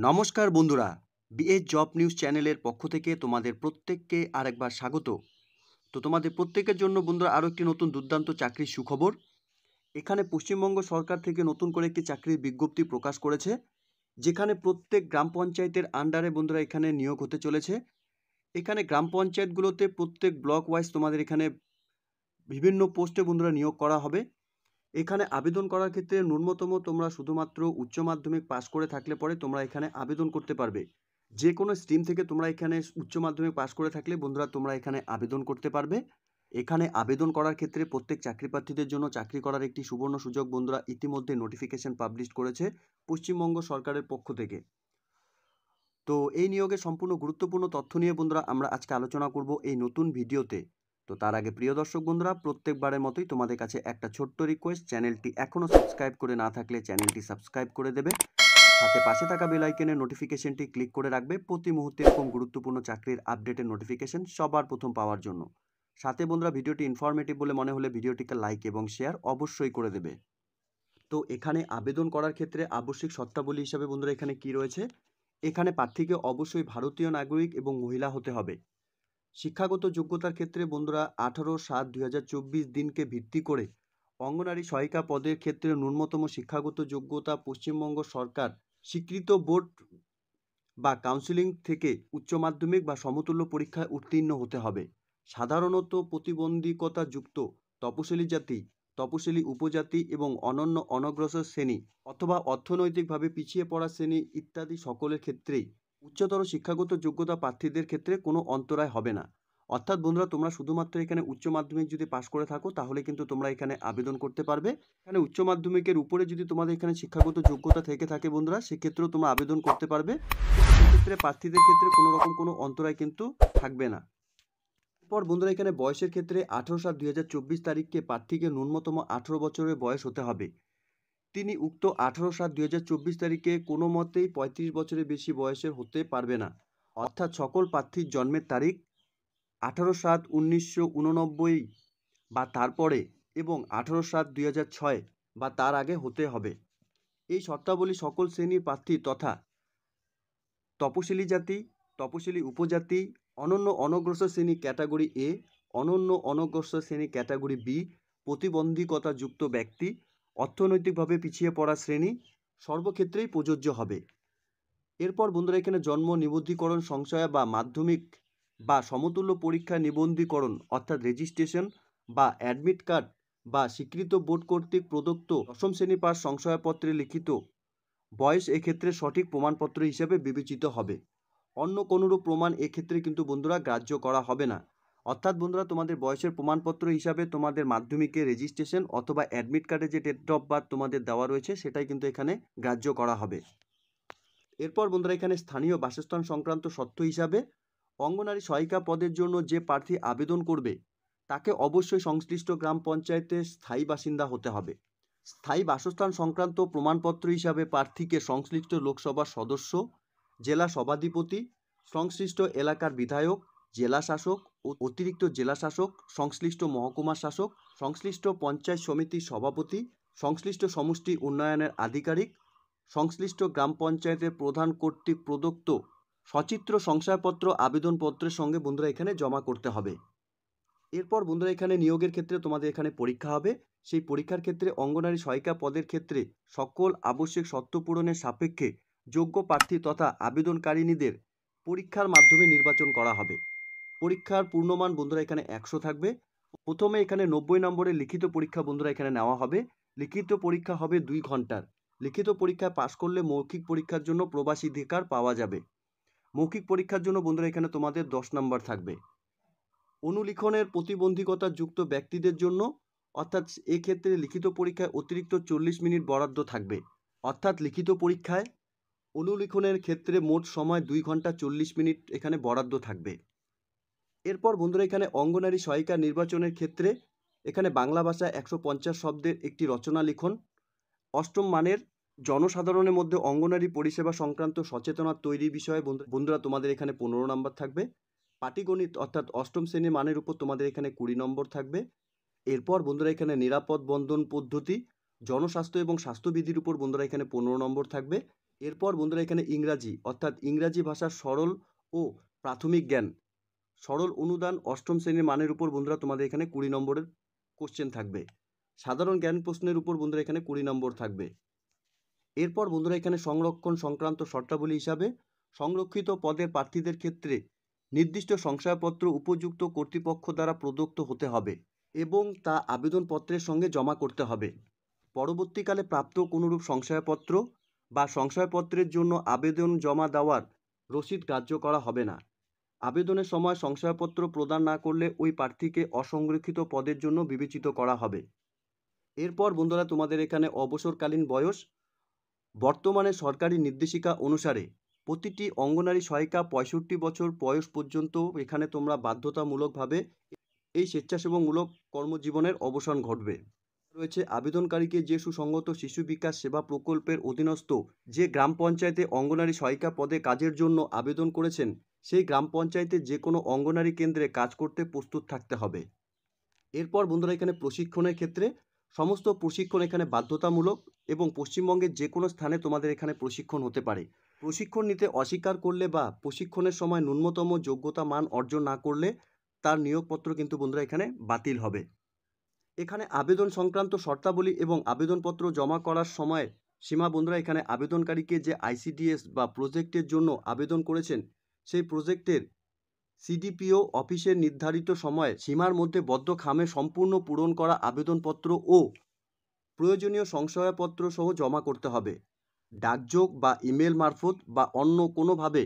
নমস্কার বন্ধুরা, BS job news চ্যানেলের পক্ষ থেকে তোমাদের প্রত্যেককে আরেকবার স্বাগত। তো তোমাদের প্রত্যেকের জন্য বন্ধুরা আরও একটি নতুন দুর্দান্ত চাকরির সুখবর। এখানে পশ্চিমবঙ্গ সরকার থেকে নতুন করে একটি চাকরির বিজ্ঞপ্তি প্রকাশ করেছে, যেখানে প্রত্যেক গ্রাম পঞ্চায়েতের আন্ডারে বন্ধুরা এখানে নিয়োগ হতে চলেছে। এখানে গ্রাম পঞ্চায়েতগুলোতে প্রত্যেক ব্লক ওয়াইজ তোমাদের এখানে বিভিন্ন পোস্টে বন্ধুরা নিয়োগ করা হবে। এখানে আবেদন করার ক্ষেত্রে ন্যূনতম তোমরা শুধুমাত্র উচ্চ মাধ্যমিক পাস করে থাকলে পরে তোমরা এখানে আবেদন করতে পারবে। যে কোনো স্ট্রিম থেকে তোমরা এখানে উচ্চ মাধ্যমিক পাস করে থাকলে বন্ধুরা তোমরা এখানে আবেদন করতে পারবে। এখানে আবেদন করার ক্ষেত্রে প্রত্যেক চাকরি প্রার্থীদের জন্য চাকরি করার একটি সুবর্ণ সুযোগ বন্ধুরা ইতিমধ্যে নোটিফিকেশন পাবলিশ করেছে পশ্চিমবঙ্গ সরকারের পক্ষ থেকে। তো এই নিয়োগের সম্পূর্ণ গুরুত্বপূর্ণ তথ্য নিয়ে বন্ধুরা আমরা আজকে আলোচনা করব এই নতুন ভিডিওতে। তো তার আগে প্রিয় দর্শক বন্ধুরা, প্রত্যেকবারের মতোই তোমাদের কাছে একটা ছোট্ট রিকোয়েস্ট, চ্যানেলটি এখনও সাবস্ক্রাইব করে না থাকলে চ্যানেলটি সাবস্ক্রাইব করে দেবে, সাথে পাশে থাকা বেল আইকনের নোটিফিকেশনটি ক্লিক করে রাখবে প্রতি মুহূর্তে এরকম গুরুত্বপূর্ণ চাকরির আপডেটের নোটিফিকেশন সবার প্রথম পাওয়ার জন্য। সাথে বন্ধুরা ভিডিওটি ইনফরমেটিভ বলে মনে হলে ভিডিওটিকে লাইক এবং শেয়ার অবশ্যই করে দেবে। তো এখানে আবেদন করার ক্ষেত্রে আবশ্যিক শর্তাবলী হিসাবে বন্ধুরা এখানে কি রয়েছে, এখানে প্রার্থীকে অবশ্যই ভারতীয় নাগরিক এবং মহিলা হতে হবে। শিক্ষাগত যোগ্যতার ক্ষেত্রে বন্ধুরা 18/7/2024 দিনকে ভিত্তি করে অঙ্গনারী সহায়িকা পদের ক্ষেত্রে ন্যূনতম শিক্ষাগত যোগ্যতা পশ্চিমবঙ্গ সরকার স্বীকৃত বোর্ড বা কাউন্সিলিং থেকে উচ্চ মাধ্যমিক বা সমতুল্য পরীক্ষায় উত্তীর্ণ হতে হবে। সাধারণত প্রতিবন্ধকতাযুক্ত তপশিলি জাতি, তপশিলি উপজাতি এবং অনন্য অনগ্রসর শ্রেণী অথবা অর্থনৈতিকভাবে পিছিয়ে পড়া শ্রেণী ইত্যাদি সকলের ক্ষেত্রেই উচ্চতর শিক্ষাগত যোগ্যতা প্রার্থীদের ক্ষেত্রে কোনো অন্তরায় হবে না। অর্থাৎ বন্ধুরা তোমরা শুধুমাত্র এখানে উচ্চ মাধ্যমিক যদি পাশ করে থাকো তাহলে কিন্তু তোমরা এখানে আবেদন করতে পারবে। এখানে উচ্চ মাধ্যমিকের উপরে যদি তোমাদের এখানে শিক্ষাগত যোগ্যতা থেকে থাকে বন্ধুরা, সেক্ষেত্রেও তোমরা আবেদন করতে পারবে। সেক্ষেত্রে প্রার্থীদের ক্ষেত্রে কোনো রকম কোনো অন্তরায় কিন্তু থাকবে না। এরপর বন্ধুরা এখানে বয়সের ক্ষেত্রে 18/7/2024 তারিখকে প্রার্থীকে ন্যূনতম 18 বছরের বয়স হতে হবে। তিনি উক্ত 18/7/2024 তারিখে কোনো মতেই 35 বছরের বেশি বয়সের হতে পারবে না। অর্থাৎ সকল প্রার্থীর জন্মের তারিখ 18/7/1989 বা তারপরে এবং 18/7/2006 বা তার আগে হতে হবে। এই শর্তাবলী সকল শ্রেণীর প্রার্থী তথা তপশিলি জাতি, তপশিলি উপজাতি, অনন্য অনগ্রসর শ্রেণী ক্যাটাগরি এ, অনন্য অনগ্রসর শ্রেণী ক্যাটাগরি বি, প্রতিবন্ধকতাযুক্ত ব্যক্তি, অর্থনৈতিকভাবে পিছিয়ে পড়া শ্রেণী সর্বক্ষেত্রেই প্রযোজ্য হবে। এরপর বন্ধুরা এখানে জন্ম নিবন্ধীকরণ সংশয়া বা মাধ্যমিক বা সমতুল্য পরীক্ষা নিবন্ধীকরণ অর্থাৎ রেজিস্ট্রেশন বা অ্যাডমিট কার্ড বা স্বীকৃত বোর্ড কর্তৃক প্রদত্ত দশম শ্রেণী পাস সংশয়াপত্রে লিখিত বয়স এক্ষেত্রে সঠিক প্রমাণপত্র হিসেবে বিবেচিত হবে। অন্য কোনোরূপ প্রমাণ এক্ষেত্রে কিন্তু বন্ধুরা গ্রাহ্য করা হবে না। অর্থাৎ বন্ধুরা তোমাদের বয়সের প্রমাণপত্র হিসাবে তোমাদের মাধ্যমিকের রেজিস্ট্রেশন অথবা অ্যাডমিট কার্ডে যে ডেট অফ বার্থ তোমাদের দেওয়া রয়েছে সেটাই কিন্তু এখানে গ্রাহ্য করা হবে। এরপর বন্ধুরা এখানে স্থানীয় বাসস্থান সংক্রান্ত শর্ত হিসাবে অঙ্গনারী সহায়িকা পদের জন্য যে প্রার্থী আবেদন করবে তাকে অবশ্যই সংশ্লিষ্ট গ্রাম পঞ্চায়েতের স্থায়ী বাসিন্দা হতে হবে। স্থায়ী বাসস্থান সংক্রান্ত প্রমাণপত্র হিসাবে প্রার্থীকে সংশ্লিষ্ট লোকসভার সদস্য, জেলা সভাধিপতি, সংশ্লিষ্ট এলাকার বিধায়ক, জেলা শাসক ও অতিরিক্ত জেলা শাসক, সংশ্লিষ্ট মহকুমা শাসক, সংশ্লিষ্ট পঞ্চায়েত সমিতির সভাপতি, সংশ্লিষ্ট সমষ্টি উন্নয়নের আধিকারিক, সংশ্লিষ্ট গ্রাম পঞ্চায়েতের প্রধান কর্তৃক প্রদত্ত সচিত্র সংশয়পত্র আবেদনপত্রের সঙ্গে বন্ধুরা এখানে জমা করতে হবে। এরপর বন্ধুরা এখানে নিয়োগের ক্ষেত্রে তোমাদের এখানে পরীক্ষা হবে। সেই পরীক্ষার ক্ষেত্রে অঙ্গনারী সহায়িকা পদের ক্ষেত্রে সকল আবশ্যিক শর্ত পূরণের সাপেক্ষে যোগ্য প্রার্থী তথা আবেদনকারিণীদের পরীক্ষার মাধ্যমে নির্বাচন করা হবে। পরীক্ষার পূর্ণমান বন্ধুরা এখানে 100 থাকবে। প্রথমে এখানে 90 নম্বরের লিখিত পরীক্ষা বন্ধুরা এখানে নেওয়া হবে। লিখিত পরীক্ষা হবে 2 ঘন্টার। লিখিত পরীক্ষায় পাশ করলে মৌখিক পরীক্ষার জন্য প্রবেশাধিকার পাওয়া যাবে। মৌখিক পরীক্ষার জন্য বন্ধুরা এখানে তোমাদের 10 নম্বর থাকবে। অনুলিখনের প্রতিবন্ধকতাযুক্ত ব্যক্তিদের জন্য অর্থাৎ এক্ষেত্রে লিখিত পরীক্ষায় অতিরিক্ত 40 মিনিট বরাদ্দ থাকবে। অর্থাৎ লিখিত পরীক্ষায় অনুলিখনের ক্ষেত্রে মোট সময় 2 ঘন্টা 40 মিনিট এখানে বরাদ্দ থাকবে। এরপর বন্ধুরা এখানে অঙ্গনারী সহায়িকা নির্বাচনের ক্ষেত্রে এখানে বাংলা ভাষায় 150 শব্দের একটি রচনা লিখন, অষ্টম মানের জনসাধারণের মধ্যে অঙ্গনারী পরিষেবা সংক্রান্ত সচেতনতা তৈরি বিষয়ে বন্ধুরা তোমাদের এখানে 15 নম্বর থাকবে। পাটিগণিত অর্থাৎ অষ্টম শ্রেণীর মানের উপর তোমাদের এখানে 20 নম্বর থাকবে। এরপর বন্ধুরা এখানে নিরাপদ বন্ধন পদ্ধতি, জনস্বাস্থ্য এবং স্বাস্থ্যবিধির উপর বন্ধুরা এখানে 15 নম্বর থাকবে। এরপর বন্ধুরা এখানে ইংরাজি অর্থাৎ ইংরাজি ভাষার সরল ও প্রাথমিক জ্ঞান, সরল অনুদান অষ্টম শ্রেণীর মানের উপর বন্ধুরা তোমাদের এখানে 20 নম্বরের কোশ্চেন থাকবে। সাধারণ জ্ঞান প্রশ্নের উপর বন্ধুরা এখানে 20 নম্বর থাকবে। এরপর বন্ধুরা এখানে সংরক্ষণ সংক্রান্ত শর্তাবলী হিসাবে সংরক্ষিত পদের প্রার্থীদের ক্ষেত্রে নির্দিষ্ট শংসাপত্র উপযুক্ত কর্তৃপক্ষ দ্বারা প্রদত্ত হতে হবে এবং তা আবেদনপত্রের সঙ্গে জমা করতে হবে। পরবর্তীকালে প্রাপ্ত কোনোরূপ শংসাপত্র বা শংসাপত্রের জন্য আবেদন জমা দেওয়ার রসিদ গ্রাহ্য করা হবে না। আবেদনের সময় শংসাপত্র প্রদান না করলে ওই প্রার্থীকে অসংরক্ষিত পদের জন্য বিবেচিত করা হবে। এরপর বন্ধুরা তোমাদের এখানে অবসরকালীন বয়স, বর্তমানে সরকারি নির্দেশিকা অনুসারে প্রতিটি অঙ্গনারী সহায়িকা 65 বছর বয়স পর্যন্ত এখানে তোমরা বাধ্যতামূলকভাবে এই স্বেচ্ছাসেবামূলক কর্মজীবনের অবসান ঘটবে। রয়েছে আবেদনকারীকে যে সুসংগত শিশু বিকাশ সেবা প্রকল্পের অধীনস্থ যে গ্রাম পঞ্চায়েতে অঙ্গনারী সহায়িকা পদে কাজের জন্য আবেদন করেছেন সেই গ্রাম পঞ্চায়েতে যে কোনো অঙ্গনারী কেন্দ্রে কাজ করতে প্রস্তুত থাকতে হবে। এরপর বন্ধুরা এখানে প্রশিক্ষণের ক্ষেত্রে সমস্ত প্রশিক্ষণ এখানে বাধ্যতামূলক এবং পশ্চিমবঙ্গের যে কোনো স্থানে তোমাদের এখানে প্রশিক্ষণ হতে পারে। প্রশিক্ষণ নিতে অস্বীকার করলে বা প্রশিক্ষণের সময় ন্যূনতম যোগ্যতা মান অর্জন না করলে তার নিয়োগপত্র কিন্তু বন্ধুরা এখানে বাতিল হবে। এখানে আবেদন সংক্রান্ত শর্তাবলী এবং আবেদনপত্র জমা করার সময় সীমা বন্ধুরা এখানে আবেদনকারীকে যে আইসিডিএস বা প্রজেক্টের জন্য আবেদন করেছেন সেই প্রজেক্টের সিডিপিও অফিসের নির্ধারিত সময় সীমার মধ্যে বদ্ধ খামে সম্পূর্ণ পূরণ করা আবেদনপত্র ও প্রয়োজনীয় শংসাপত্র সহ জমা করতে হবে। ডাকযোগ বা ইমেল মারফত বা অন্য কোনোভাবে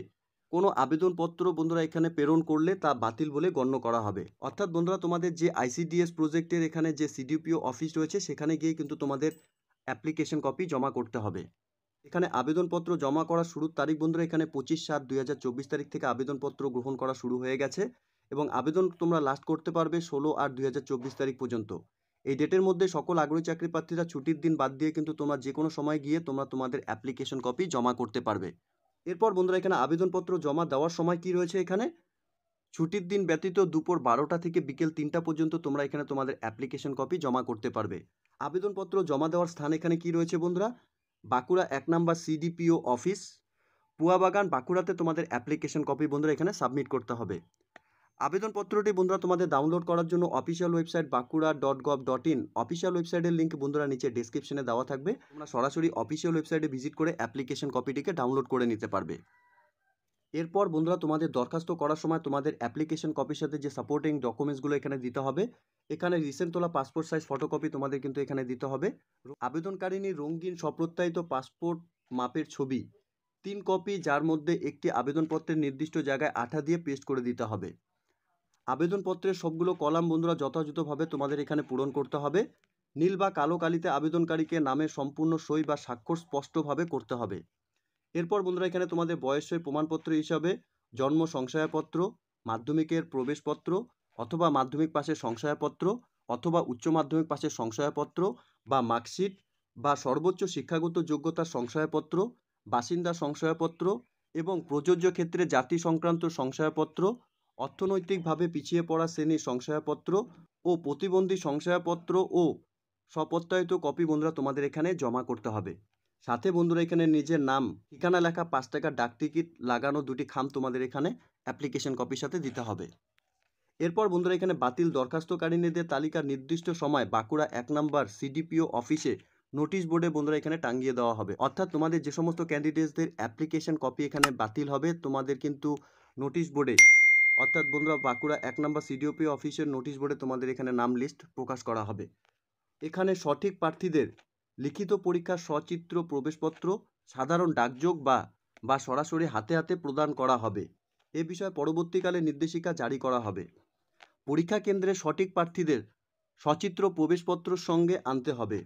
কোনো আবেদনপত্র বন্ধুরা এখানে প্রেরণ করলে তা বাতিল বলে গণ্য করা হবে। অর্থাৎ বন্ধুরা তোমাদের যে আইসিডিএস প্রজেক্টের এখানে যে সিডিপিও অফিস রয়েছে সেখানে গিয়ে কিন্তু তোমাদের অ্যাপ্লিকেশন কপি জমা করতে হবে। এখানে আবেদনপত্র জমা করার শুরুর তারিখ বন্ধুরা এখানে 25/7/2024 তারিখ থেকে আবেদনপত্র গ্রহণ করা শুরু হয়ে গেছে এবং আবেদন তোমরা লাস্ট করতে পারবে 16/8/2024 তারিখ পর্যন্ত। এই ডেটের মধ্যে সকল আগ্রহী চাকরি প্রার্থীরা ছুটির দিন বাদ দিয়ে কিন্তু তোমরা যে কোনো সময় গিয়ে তোমরা তোমাদের অ্যাপ্লিকেশন কপি জমা করতে পারবে। এরপর বন্ধুরা এখানে আবেদনপত্র জমা দেওয়ার সময় কি রয়েছে, এখানে ছুটির দিন ব্যতীত দুপুর 12টা থেকে বিকেল 3টা পর্যন্ত তোমরা এখানে তোমাদের অ্যাপ্লিকেশন কপি জমা করতে পারবে। আবেদনপত্র জমা দেওয়ার স্থান এখানে কি রয়েছে বন্ধুরা, বাঁকুড়া 1 নম্বর সিডিপিও অফিস, পুয়াবাগান, বাঁকুড়াতে তোমাদের অ্যাপ্লিকেশন কপি বন্ধুরা এখানে সাবমিট করতে হবে। আবেদনপত্রটি বন্ধুরা তোমাদের ডাউনলোড করার জন্য অফিসিয়াল ওয়েবসাইট bankura.gov.in অফিসিয়াল ওয়েবসাইটের লিঙ্ক বন্ধুরা নিচে ডেসক্রিপশনে দেওয়া থাকবে। তোমরা সরাসরি অফিসিয়াল ওয়েবসাইটে ভিজিট করে অ্যাপ্লিকেশন কপিটিকে ডাউনলোড করে নিতে পারবে। এরপর বন্ধুরা তোমাদের দরখাস্ত করার সময় তোমাদের অ্যাপ্লিকেশন কপির সাথে যে সাপোর্টিং ডকুমেন্টসগুলো এখানে দিতে হবে, এখানে রিসেন্ট তোলা পাসপোর্ট সাইজ ফটোকপি তোমাদের কিন্তু এখানে দিতে হবে। আবেদনকারিনীর রঙিন স্বপ্রত্যায়িত পাসপোর্ট মাপের ছবি 3 কপি, যার মধ্যে একটি আবেদনপত্রের নির্দিষ্ট জায়গায় আঠা দিয়ে পেস্ট করে দিতে হবে। আবেদনপত্রের সবগুলো কলাম বন্ধুরা যথাযথভাবে তোমাদের এখানে পূরণ করতে হবে। নীল বা কালো কালিতে আবেদনকারীকে নামের সম্পূর্ণ সই বা স্বাক্ষর স্পষ্টভাবে করতে হবে। এরপর বন্ধুরা এখানে তোমাদের বয়সের প্রমাণপত্র হিসাবে জন্ম শংসাপত্র, মাধ্যমিকের প্রবেশপত্র অথবা মাধ্যমিক পাশের শংসাপত্র অথবা উচ্চ মাধ্যমিক পাশের শংসাপত্র বা মার্কশিট বা সর্বোচ্চ শিক্ষাগত যোগ্যতার শংসাপত্র, বাসিন্দা শংসাপত্র এবং প্রযোজ্য ক্ষেত্রে জাতি সংক্রান্ত শংসাপত্র, অর্থনৈতিকভাবে পিছিয়ে পড়া শ্রেণীর শংসাপত্র ও প্রতিবন্ধী শংসাপত্র ও স্বপ্রত্যয়িত কপি বন্ধুরা তোমাদের এখানে জমা করতে হবে। সাথে বন্ধুরা এখানে নিজের নাম, ঠিকানা লেখা 5 টাকার ডাক টিকিট লাগানো 2টি খাম তোমাদের এখানে অ্যাপ্লিকেশন কপির সাথে দিতে হবে। এরপর বন্ধুরা এখানে বাতিল দরখাস্তকারীদের তালিকা নির্দিষ্ট সময় বাঁকুড়া 1 নম্বর সিডিপিও অফিসে নোটিশ বোর্ডে বন্ধুরা এখানে টাঙিয়ে দেওয়া হবে। অর্থাৎ তোমাদের যে সমস্ত ক্যান্ডিডেটসদের অ্যাপ্লিকেশন কপি এখানে বাতিল হবে তোমাদের কিন্তু নোটিশ বোর্ডে, অর্থাৎ বন্ধুরা বাঁকুড়া 1 নম্বর সিডিপিও অফিসের নোটিশ বোর্ডে তোমাদের এখানে নাম লিস্ট প্রকাশ করা হবে। এখানে সঠিক প্রার্থীদের লিখিত পরীক্ষার সচিত্র প্রবেশপত্র সাধারণ ডাকযোগ বা সরাসরি হাতে হাতে প্রদান করা হবে। এ বিষয়ে পরবর্তীকালে নির্দেশিকা জারি করা হবে। পরীক্ষা কেন্দ্রে সঠিক প্রার্থীদের সচিত্র প্রবেশপত্রর সঙ্গে আনতে হবে,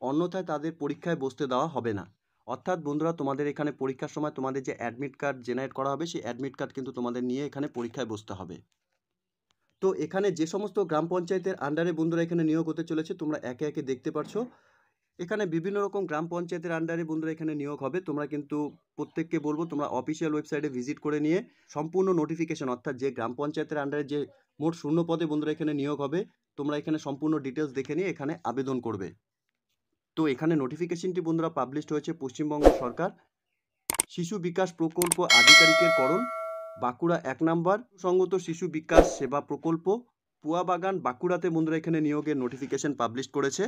অন্যথায় তাদের পরীক্ষায় বসতে দেওয়া হবে না। অর্থাৎ বন্ধুরা তোমাদের এখানে পরীক্ষার সময় তোমাদের যে অ্যাডমিট কার্ড জেনারেট করা হবে সেই অ্যাডমিট কার্ড কিন্তু তোমাদের নিয়ে এখানে পরীক্ষায় বসতে হবে। তো এখানে যে সমস্ত গ্রাম পঞ্চায়েতের আন্ডারে বন্ধুরা এখানে নিয়োগ হতে চলেছে তোমরা একে একে দেখতে পাচ্ছ। এখানে বিভিন্ন রকম গ্রাম পঞ্চায়েতের আন্ডারে বন্ধুরা এখানে নিয়োগ হবে। তোমরা কিন্তু প্রত্যেককে বলবো তোমরা অফিসিয়াল ওয়েবসাইটে ভিজিট করে নিয়ে সম্পূর্ণ নোটিফিকেশন, অর্থাৎ যে গ্রাম পঞ্চায়েতের আন্ডারে যে মোট 0 পদে বন্ধুরা এখানে নিয়োগ হবে তোমরা এখানে সম্পূর্ণ ডিটেলস দেখে নিয়ে এখানে আবেদন করবে। তো এখানে নোটিফিকেশনটি বন্ধুরা পাবলিশড হয়েছে পশ্চিমবঙ্গ সরকার শিশু বিকাশ প্রকল্প আধিকারিকের করণ, বাঁকুড়া 1 নম্বর সঙ্গত শিশু বিকাশ সেবা প্রকল্প, পুয়াবাগান, বাঁকুড়াতে বন্ধুরা এখানে নিয়োগের নোটিফিকেশন পাবলিশ করেছে।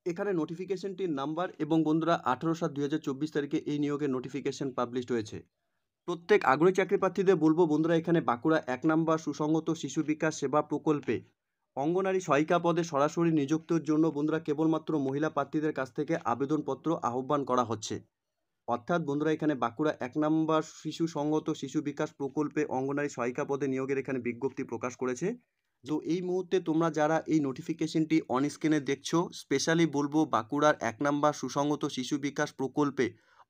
এখানে নোটিফিকেশনটির নাম্বার এবং বন্ধুরা 18/7/2024 তারিখে এই নিয়োগের নোটিফিকেশন পাবলিশ হয়েছে। প্রত্যেক আগ্রহী চাকরি প্রার্থীদের বলবো বন্ধুরা, এখানে বাঁকুড়া 1 নম্বর সুসংগত শিশু বিকাশ সেবা প্রকল্পে অঙ্গনারী সহায়িকা পদে সরাসরি নিযুক্তির জন্য বন্ধুরা কেবলমাত্র মহিলা প্রার্থীদের কাছ থেকে আবেদনপত্র আহ্বান করা হচ্ছে। অর্থাৎ বন্ধুরা এখানে বাঁকুড়া 1 নম্বর শিশু সংগত শিশু বিকাশ প্রকল্পে অঙ্গনারী সহায়িকা পদে নিয়োগের এখানে বিজ্ঞপ্তি প্রকাশ করেছে। তো এই মুহূর্তে তোমরা যারা এই নোটিফিকেশনটি অন স্ক্রিনে দেখছো, স্পেশালি বলবো বাঁকুড়ার 1 নম্বর সুসংগত শিশু বিকাশ প্রকল্পে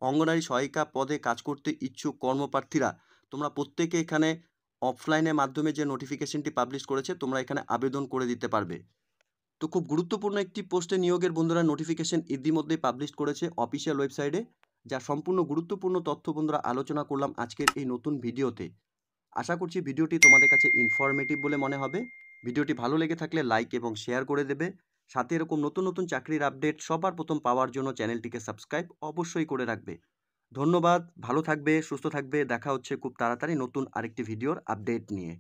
অঙ্গনারী সহায়িকা পদে কাজ করতে ইচ্ছুক কর্মপ্রার্থীরা তোমরা প্রত্যেকে এখানে অফলাইনের মাধ্যমে যে নোটিফিকেশনটি পাবলিশ করেছে তোমরা এখানে আবেদন করে দিতে পারবে। তো খুব গুরুত্বপূর্ণ একটি পোস্টে নিয়োগের বন্ধুরা নোটিফিকেশন ইতিমধ্যেই পাবলিশ করেছে অফিসিয়াল ওয়েবসাইটে, যা সম্পূর্ণ গুরুত্বপূর্ণ তথ্য বন্ধুরা আলোচনা করলাম আজকের এই নতুন ভিডিওতে। আশা করছি ভিডিওটি তোমাদের কাছে ইনফরমেটিভ বলে মনে হবে। ভিডিওটি ভালো লেগে থাকলে লাইক এবং শেয়ার করে দেবে। সাথে এরকম নতুন নতুন চাকরির আপডেট সবার প্রথম পাওয়ার জন্য চ্যানেলটিকে সাবস্ক্রাইব অবশ্যই করে রাখবে। ধন্যবাদ, ভালো থাকবে, সুস্থ থাকবে। দেখা হচ্ছে খুব তাড়াতাড়ি নতুন আরেকটি ভিডিওর আপডেট নিয়ে।